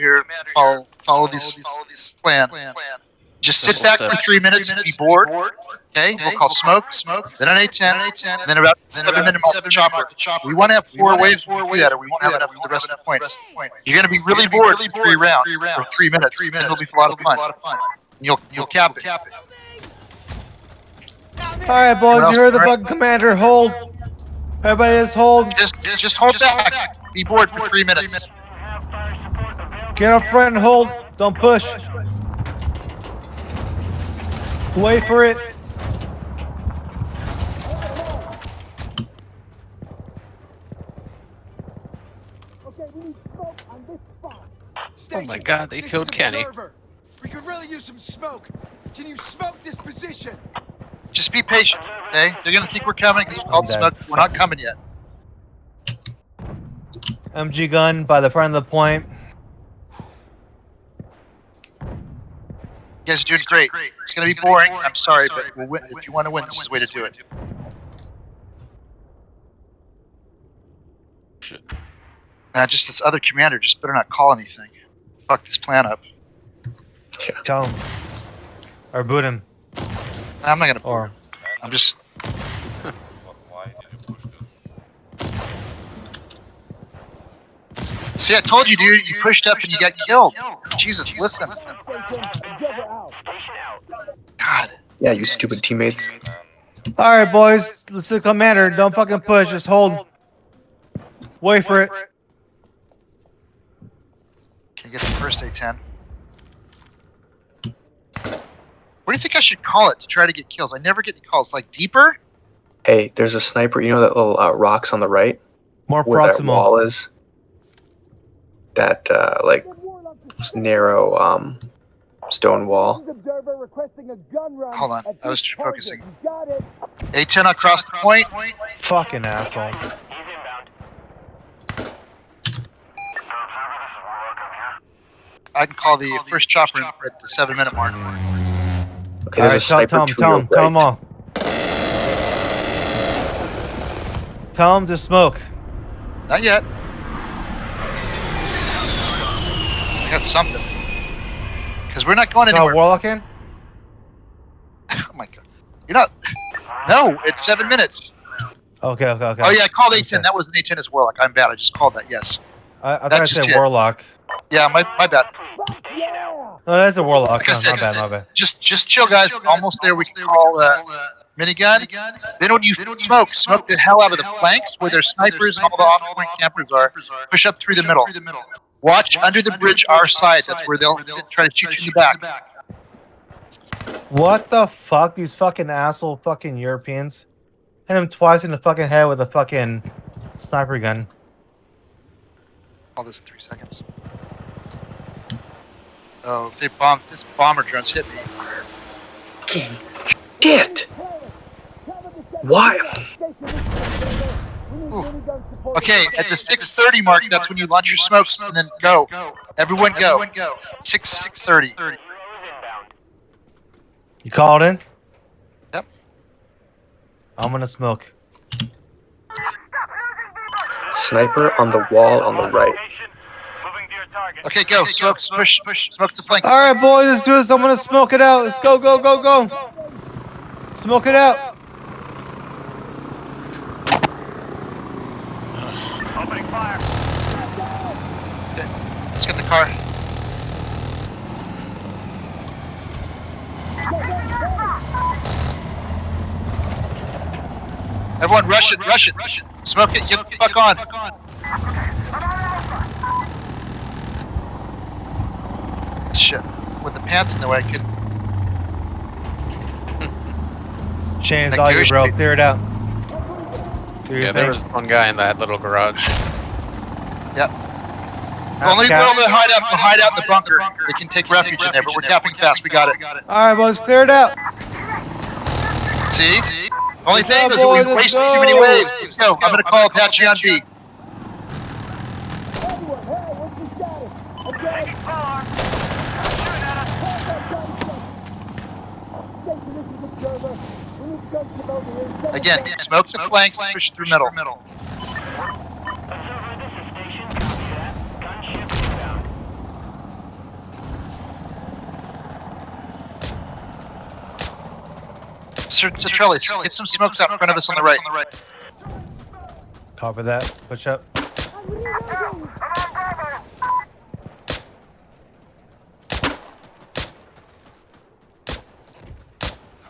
here, follow this plan. Just sit back for 3 minutes and be bored. Okay, we'll call smoke, then an A10, and then about 7 minutes off the chopper. We want to have 4 waves when we do that, or we won't have enough for the rest of the point. You're going to be really bored for 3 rounds, or 3 minutes, and it'll be a lot of fun. You'll cap it. Alright, boys, you heard the bug commander. Hold. Everybody just hold. Just hold back. Be bored for 3 minutes. Get up front and hold. Don't push. Wait for it. Oh my god, they killed Kenny. We could really use some smoke. Can you smoke this position? Just be patient, okay? They're gonna think we're coming because we're called smoke. We're not coming yet. MG gun by the front of the point. You guys are doing great. It's gonna be boring. I'm sorry, but we'll win. If you want to win, this is the way to do it. Shit. Just this other commander just better not call anything. Fuck this plan up. Tell him. Or boot him. I'm not gonna boot him. I'm just. See, I told you, dude. You pushed up and you got killed. Jesus, listen. God. Yeah, you stupid teammates. Alright, boys. Let's see the commander. Don't fucking push. Just hold. Wait for it. Can you get the first A10? What do you think I should call it to try to get kills? I never get any calls. Like deeper? Hey, there's a sniper. You know that little rocks on the right? More where that proximal. wall is? That, like, narrow, stone wall. Hold on. I was focusing. A10 across the point. Fucking asshole. I can call the first chopper at the 7-minute mark. Okay, there's a sniper tell him all. Tell him to smoke. Not yet. I got something. Because we're not going anywhere. Warlock in? Oh my god. You're not. No, it's 7 minutes. Okay. Oh yeah, I called A10. That was an A10 as Warlock. I'm bad. I just called that. Yes. I thought I said Warlock. Yeah, my bad. No, that's a Warlock. Like I said, my bad. Just chill, guys. Almost there. We can call minigun. Then when you smoke the hell out of the flanks where their snipers and all the off-point campers are. Push up through the middle. Watch under the bridge our side. That's where they'll try to shoot you in the back. What the fuck? These fucking asshole fucking Europeans. Hit him twice in the fucking head with a fucking sniper gun. All this in 3 seconds. Oh, if they bomb, this bomber drones hit me. Fucking shit! Why? Ooh. Okay, at the 6:30 mark, that's when you launch your smokes and then go. Everyone go. 6:30. You called in? Yep. I'm gonna smoke. Sniper on the wall on the right. Okay, go. Smoke, push, smoke the flank. Alright, boys, let's do this. I'm gonna smoke it out. Let's go. Smoke it out. Opening fire. Okay, let's get the car. Everyone, rush it. Smoke it, get the fuck on. Shit. With the pants in the way, I could... Shane's all you, bro. Clear it out. Yeah, there was one guy in that little garage. Yep. Only will to hide out in the bunker. They can take refuge in there, but we're capping fast. We got it. Alright, boys, clear it out. See? Only thing is we wasted too many waves. Let's go. I'm gonna call Apache on B. Again, smoke the flanks, push through middle. Sir Charlie, get some smokes out in front of us on the right. Copy that. Push up.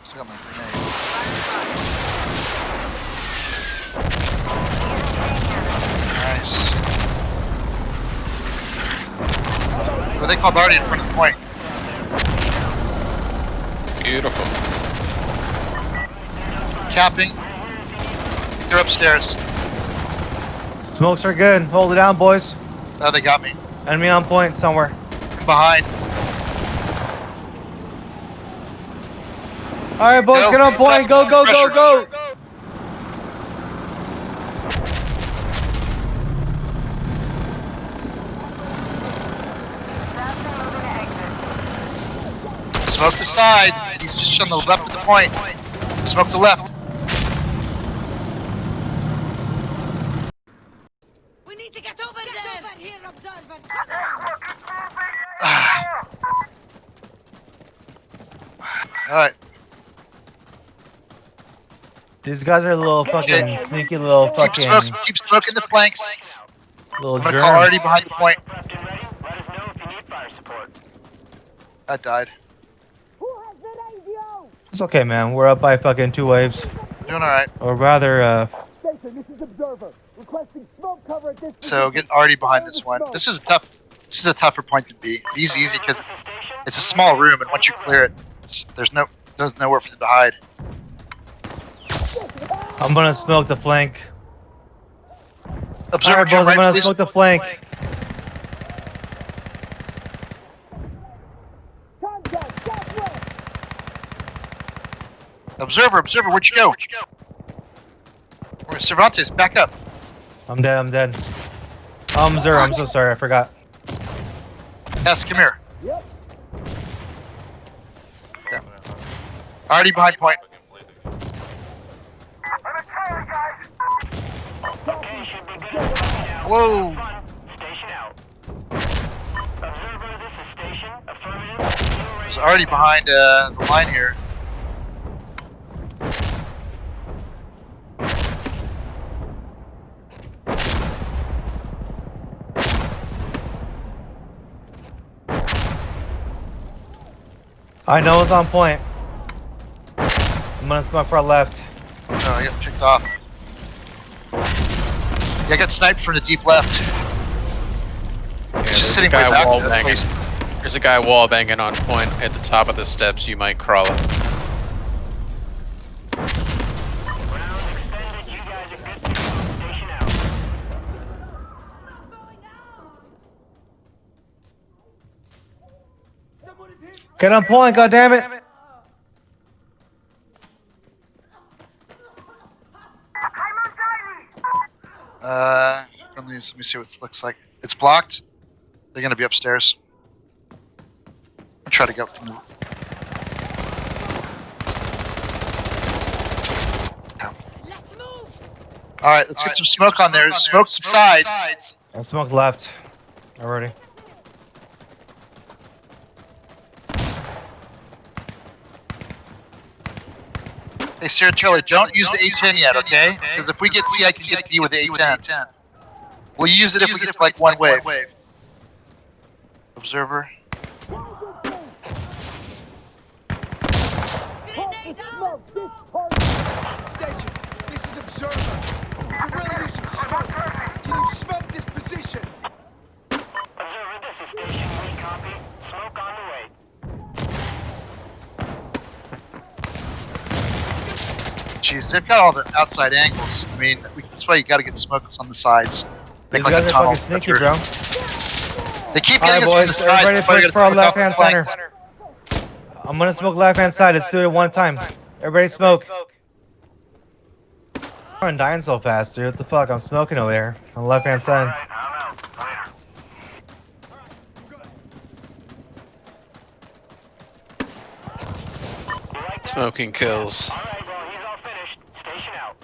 Still got my grenade. Nice. Well, they called already in front of the point. Beautiful. Capping. They're upstairs. Smokes are good. Hold it down, boys. Oh, they got me. Enemy on point somewhere. Behind. All right, boys, Go. get on point. Go, go, go, Pressure. go. Smoke the sides. He's just on the left of the point. Smoke the left. We need to get over there. Get over here, observer. Alright. These guys are little fucking sneaky little fucking Keep smoking the flanks. little I'm gonna call Artie germs. behind the point. I died. It's okay, man. We're up by fucking 2 waves. Doing alright. Or rather, So get Artie behind this one. This is a tougher point to be. B's easy because it's a small room, and once you clear it, there's nowhere for them to hide. I'm gonna smoke the flank. Observer, Alright, boys, jump I'm right, gonna please. smoke the flank. Observer, where'd you go? Cervantes, back up. I'm dead. Zero, I'm so sorry, I forgot. Yes, come here. Yeah. Artie behind point. Whoa. There's Artie behind the line here. I know it's on point. I'm gonna smoke for our left. Oh, I got picked off. Yeah, I got sniped from the deep left. Yeah, Just there's a sitting way guy back wall there. banging. There's a guy wall banging on point at the top of the steps. You might crawl it. Get on point, goddammit! Friendlies, let me see what it looks like. It's blocked. They're gonna be upstairs. I'll try to go from the... Let's move. Alright, let's get some smoke on there. Smoke the sides. I smoked left. Already. Hey, Sierra Charlie, don't use the A10 yet, okay? Because if we get C, I can get D with the A10. We'll use it if we get to like one wave. Observer. Grenade out. Station, this is Observer. We could really use some smoke. Can you smoke this position? Observer, this is Station 3, copy. Smoke on the way. Jeez, they've got all the outside angles. I mean, that's why you gotta get smokes on the sides. Make These like a guys are tunnel. fucking sneaky, bro. They keep Alright, hitting us from the boys, sides. everybody That's why you push gotta for our smoke off left-hand the flanks. center. I'm gonna smoke left-hand side. Let's do it one time. Everybody smoke. I'm dying so fast, dude. What the fuck? I'm smoking over there on the left-hand side. Smoking kills. Alright, well, he's all finished. Station out.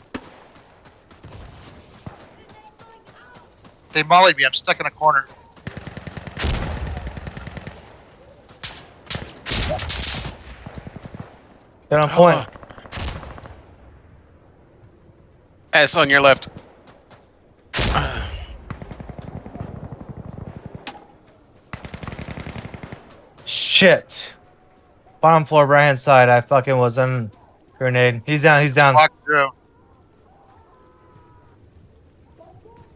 They mollied me. I'm stuck in a corner. Get on point. S on your left. Shit. Bottom floor, right hand side. I fucking was on grenade. He's down. He's down. Walk through.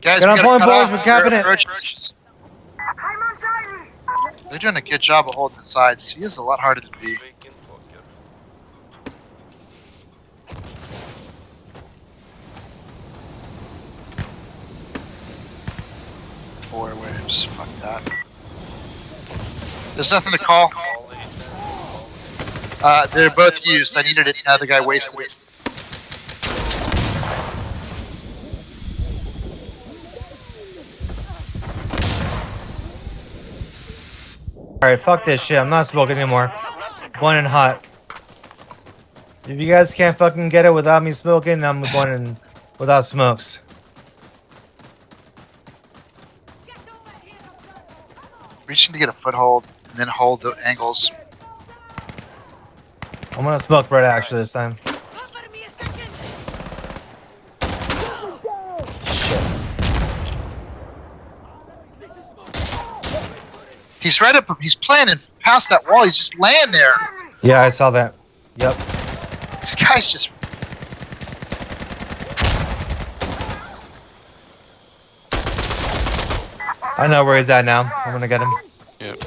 Guys, Get we on gotta point, cut boys. off We're their capping it. approaches. They're doing a good job of holding the side. C is a lot harder than B. Four waves. Fuck that. There's nothing to call. They're both used. I needed it. Now the guy wasted it. Alright, fuck this shit. I'm not smoking anymore. Going in hot. If you guys can't fucking get it without me smoking, I'm going in without smokes. Reaching to get a foothold and then hold the angles. I'm gonna smoke right actually this time. Cover me a second. He's right up. He's planning past that wall. He's just laying there. Yeah, I saw that. Yep. This guy's just. I know where he's at now. I'm gonna get him. Yep.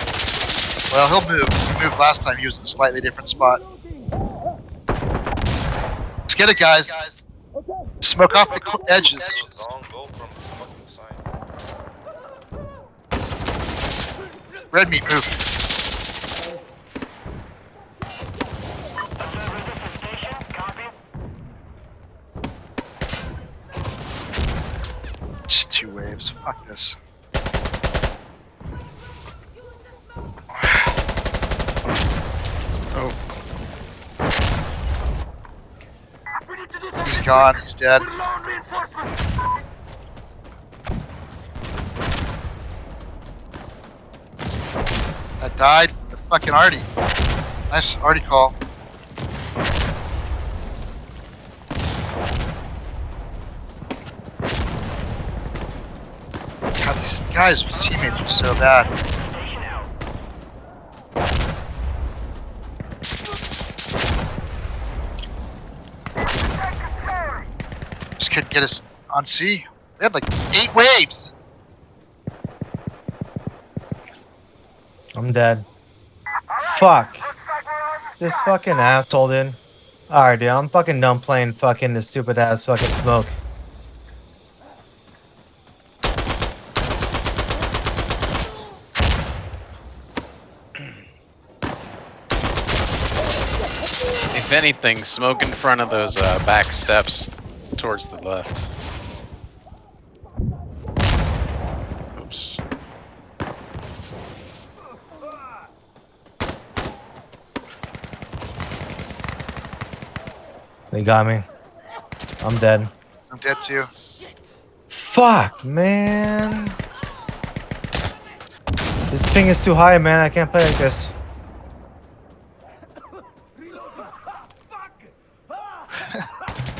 Well, he'll move. He moved last time. He was in a slightly different spot. Let's get it, guys. Smoke off the edges. Red meat, move. Just 2 waves. Fuck this. Oh. He's gone. He's dead. I died from the fucking Artie. Nice Artie call. God, these guys, teammates are so bad. Just couldn't get us on C. They had like 8 waves. I'm dead. Fuck. This fucking asshole, dude. Alright, dude. I'm fucking done playing fucking this stupid ass fucking smoke. If anything, smoke in front of those back steps towards the left. Oops. They got me. I'm dead. I'm dead too. Fuck, man. This thing is too high, man. I can't play like this.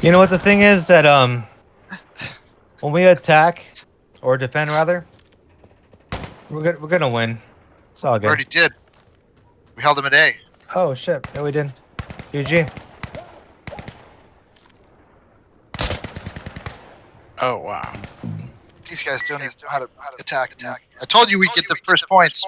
You know what the thing is that when we attack or defend rather, we're gonna win. It's all We good. already did. We held him at A. Oh shit! Yeah, we did. GG. Oh wow. These guys don't even know how to attack. I told you we'd get the first points.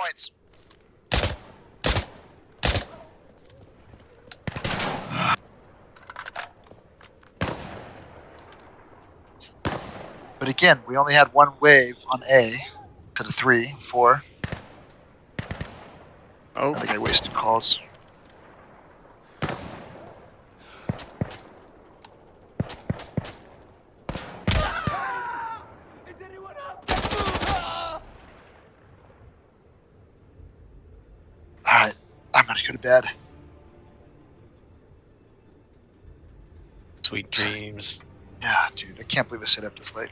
But again, we only had 1 wave on A instead of 3, 4. Oh. I think I wasted calls. Alright, I'm gonna go to bed. Sweet dreams. Yeah, dude, I can't believe I stayed up this late.